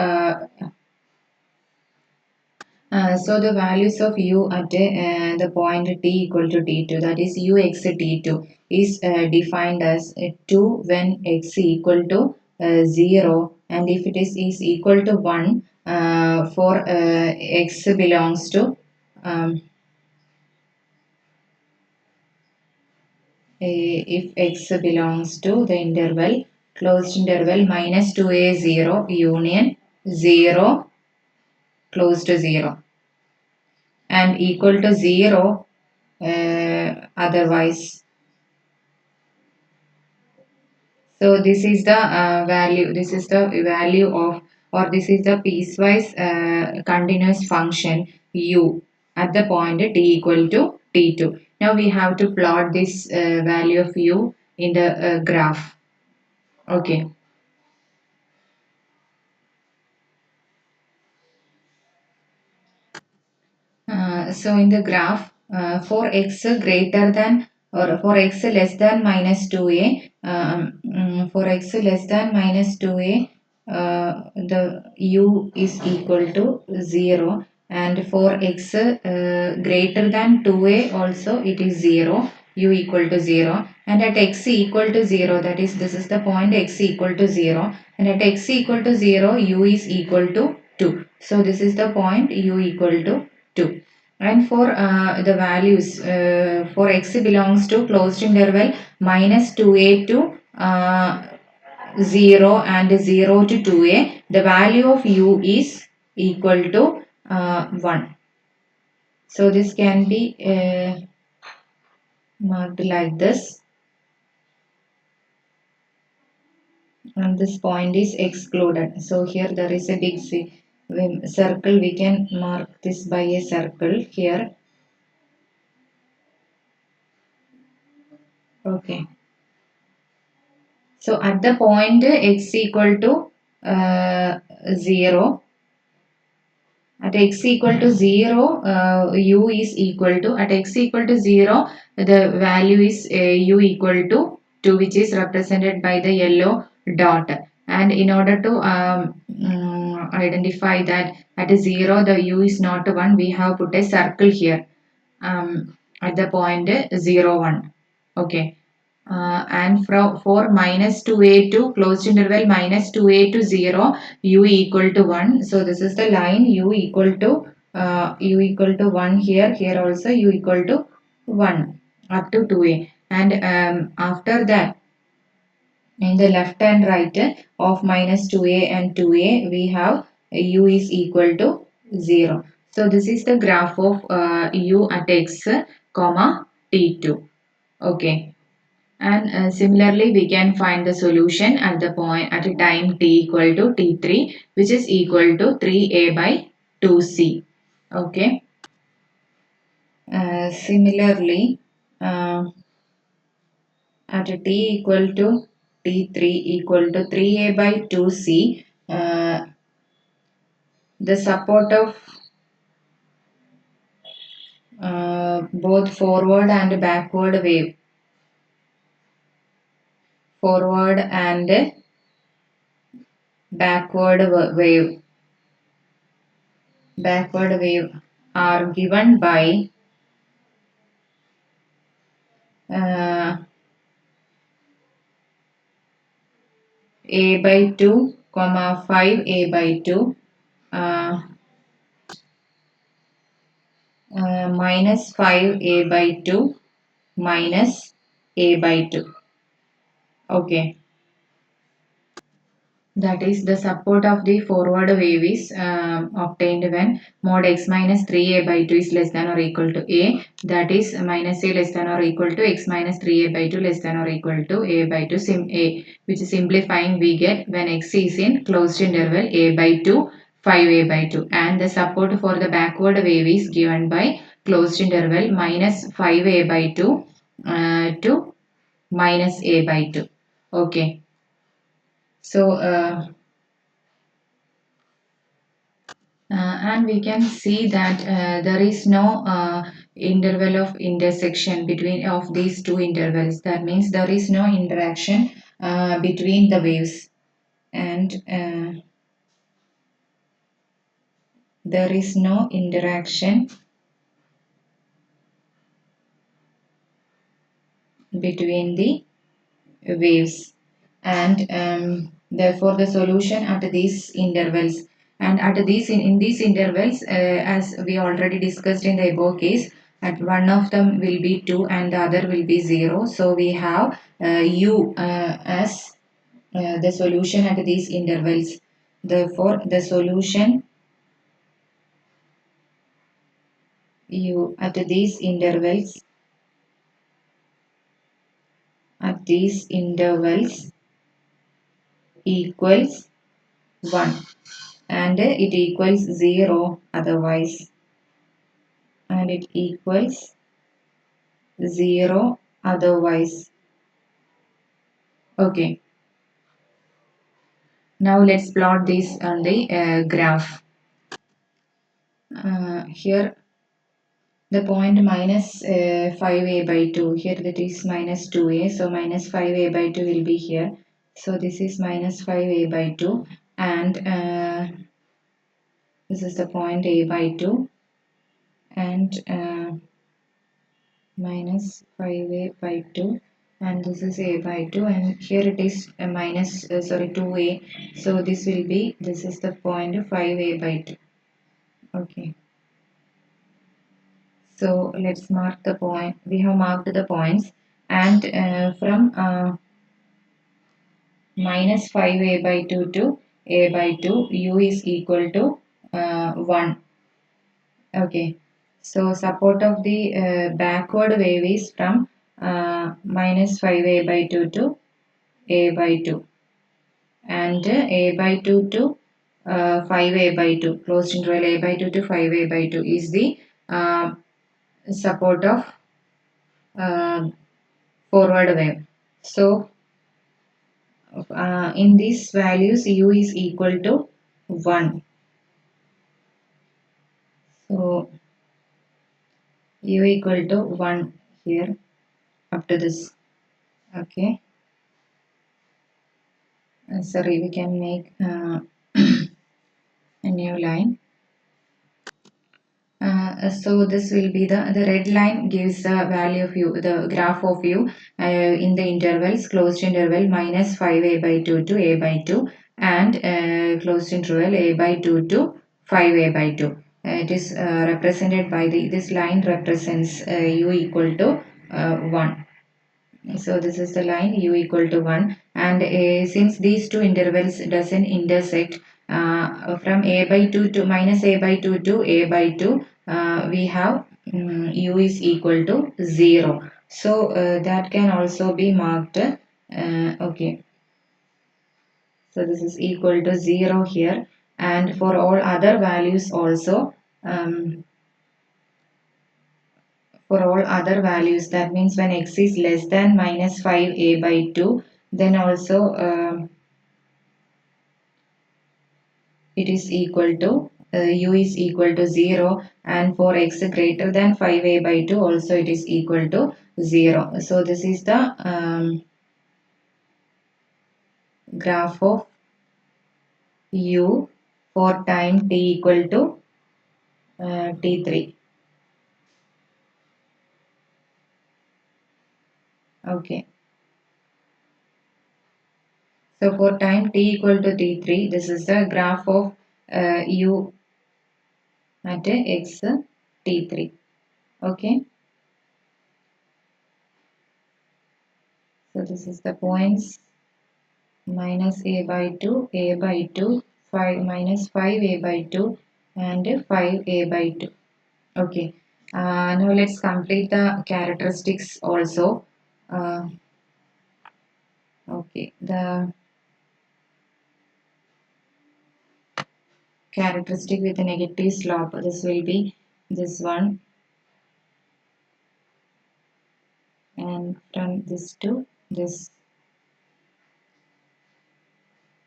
so the values of u at the point t equal to t2, that is ux t2, is defined as 2 when x equal to 0, and if it is equal to 1 for x belongs to if x belongs to the interval closed interval minus 2a 0 union 0 close to 0 and equal to 0 otherwise. So this is the value, this is the value of, or this is the piecewise continuous function u at the point t equal to t2. Now we have to plot this value of u in the graph. Okay. So in the graph, for x greater than or for x less than minus 2a, for x less than minus 2a, the u is equal to 0, and for x greater than 2a also it is 0, u equal to 0, and at x equal to 0, that is this is the point x equal to 0, and at x equal to 0 u is equal to 2. So this is the point u equal to 2. And for the values, for x belongs to closed interval minus 2a to 0 and 0 to 2a, the value of u is equal to 1. So this can be marked like this, and this point is excluded. So here there is a big circle, we can mark this by a circle here. Okay. So at the point x equal to 0, At x equal to 0, u is equal to, at x equal to 0, the value is u equal to 2, which is represented by the yellow dot. And in order to identify that at 0 the u is not 1, we have put a circle here at the point 0, 1. Okay. And for minus 2a to closed interval minus 2a to 0, u equal to 1. So this is the line u equal to 1 here. Here also u equal to 1 up to 2a. And after that, in the left and right of minus 2a and 2a, we have u is equal to 0. So this is the graph of u at x, comma t2. Okay. And similarly, we can find the solution at the point at a time t equal to t3, which is equal to 3a by 2c. Okay. Similarly, uh, at a t equal to t3 equal to 3a by 2c, the support of both forward and backward wave, backward wave are given by uh, a by 2, comma 5a by 2, uh, minus 5a by 2, minus a by 2. Okay. That is, the support of the forward wave is obtained when mod x minus 3a by 2 is less than or equal to a. That is, minus a less than or equal to x minus 3a by 2 less than or equal to a by 2 sim a, which is simplifying we get when x is in closed interval a by 2, 5a by 2. And the support for the backward wave is given by closed interval minus 5a by 2 to minus a by 2. Okay. So, and we can see that there is no interval of intersection between of these two intervals. That means there is no interaction between the waves, and there is no interaction between the waves, and therefore the solution at these intervals, and at these in these intervals, as we already discussed in the above case, at one of them will be 2 and the other will be 0, so we have u as the solution at these intervals. Therefore the solution u at these intervals equals 1, and it equals 0 otherwise, and it equals 0 otherwise. Okay, now let's plot this on the graph. Here the point minus 5a by 2, here that is minus 2a, so minus 5a by 2 will be here, so this is minus 5a by 2, and this is the point a by 2, and minus 5a by 2, and this is a by 2, and here it is a minus sorry 2a, so this is the point 5a by 2. Okay, so let's mark the point. We have marked the points, and from minus 5a by 2 to a by 2, u is equal to 1. Okay, so support of the backward wave is from minus 5a by 2 to a by 2, and a by 2 to 5a by 2, closed interval a by 2 to 5a by 2 is the uh, support of uh, forward wave. So in these values u is equal to 1. So u equal to 1 here up to this. Okay. Sorry, we can make a new line. So this will be the red line gives the value of u, the graph of u in the intervals, closed interval minus 5a by 2 to a by 2 and closed interval a by 2 to 5a by 2. It is represented by this line represents u equal to 1. So this is the line u equal to 1 and since these two intervals doesn't intersect from a by 2 to minus a by 2 to a by 2 we have u is equal to 0. So that can also be marked okay. So this is equal to 0 here and for all other values also for all other values that means when x is less than minus 5a by 2 then also it is equal to u is equal to 0 and for x greater than 5a by 2 also it is equal to 0. So this is the graph of u for time t equal to t3. Okay. So for time t equal to t3 this is the graph of u at x t3. Okay. So this is the points minus a by 2, a by 2, 5 minus 5a by 2 and 5a by 2. Okay. Now let's complete the characteristics also. Uh, okay. The characteristic with a negative slope. This will be this one and from this to this.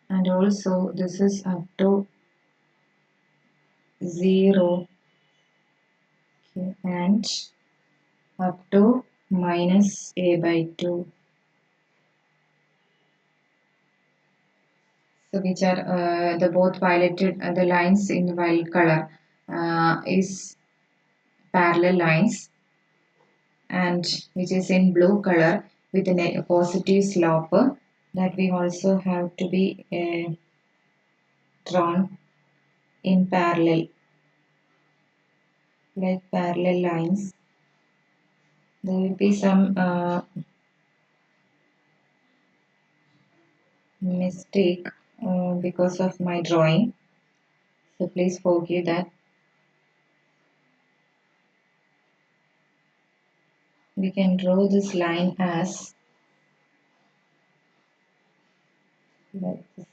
And also this is up to 0 okay, and up to minus a by 2. So which are the both violeted the lines in violet color is parallel lines and which is in blue color with a positive slope that we also have to be drawn in parallel like parallel lines. There will be some mistake because of my drawing, so please forgive that. We can draw this line as like this.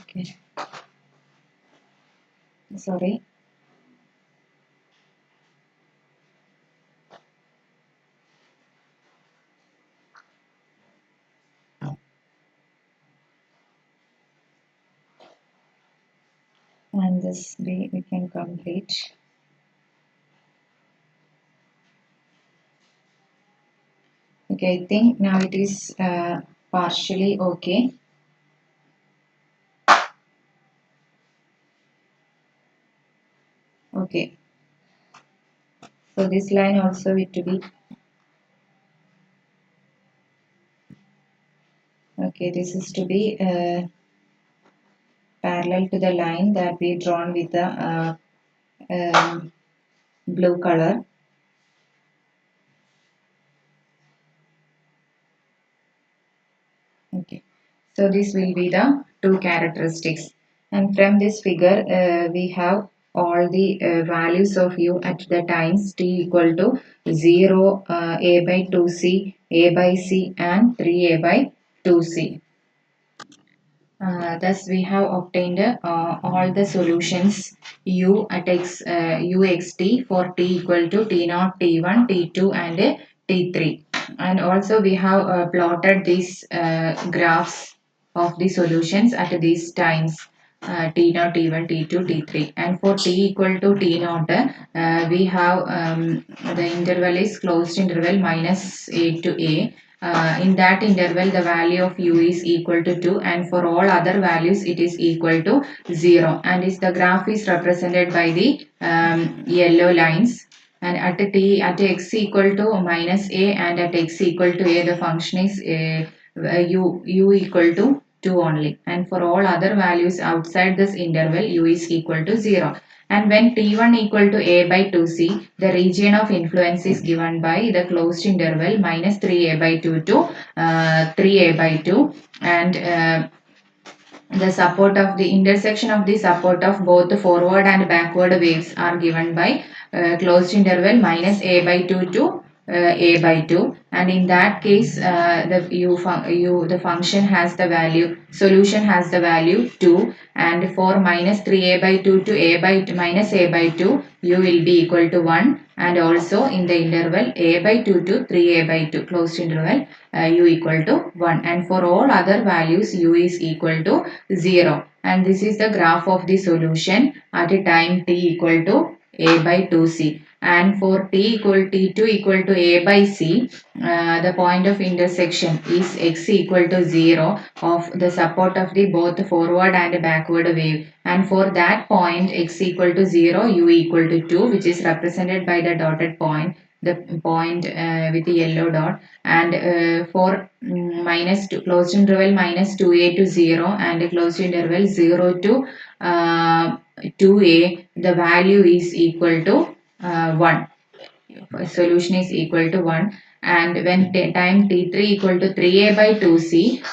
Okay. Sorry. And this we can complete. Okay, I think now it is partially okay. Okay, so this line also need to be okay. This is to be parallel to the line that we drawn with the blue color. Okay, so this will be the two characteristics, and from this figure we have all the values of u at the times t equal to 0, a by 2c, a by c and 3a by 2c. Thus, we have obtained all the solutions u at uxt for t equal to t0, t1, t2 and t3. And also we have plotted these graphs of the solutions at these times. T naught, T1, T2, T3. And for t equal to T naught, we have the interval is closed interval minus a to a. In that interval, the value of u is equal to 2, and for all other values, it is equal to 0. And is the graph is represented by the yellow lines. And at x equal to minus a and at x equal to a, the function is u equal to 2 only, and for all other values outside this interval u is equal to 0. And when t1 equal to a by 2c, the region of influence is given by the closed interval minus 3a by 2 to 3a by 2, and the support of the intersection of the support of both the forward and backward waves are given by closed interval minus a by 2 to a by 2, and in that case the function has the value, solution has the value 2, and for minus 3a by 2 to a by minus a by 2 u will be equal to 1, and also in the interval a by 2 to 3a by 2 closed interval u equal to 1, and for all other values u is equal to 0. And this is the graph of the solution at a time t equal to a by 2c. And for t2 equal to a by c, the point of intersection is x equal to 0 of the support of the both forward and backward wave. And for that point x equal to 0, u equal to 2, which is represented by the dotted point, the point with the yellow dot. And for minus 2, closed interval minus 2a to 0 and closed interval 0 to 2a, the value is equal to 1. Solution is equal to 1. And when time t3 equal to 3a by 2c,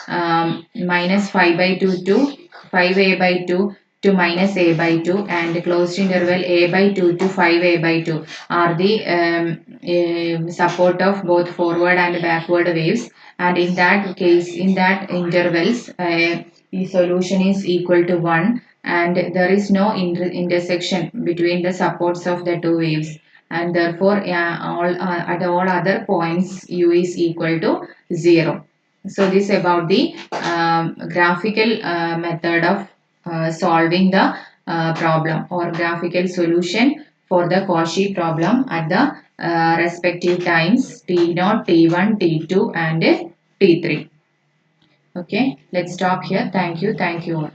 minus 5 by 2 to 5a by 2 to minus a by 2, and closed interval a by 2 to 5a by 2 are the support of both forward and backward waves. And in that case, in that intervals, the solution is equal to 1, and there is no intersection between the supports of the two waves, and therefore at all other points u is equal to 0. So this about the graphical method of solving the problem, or graphical solution for the Cauchy problem at the respective times t0, t1, t2 and t3. Okay, let's stop here. Thank you all.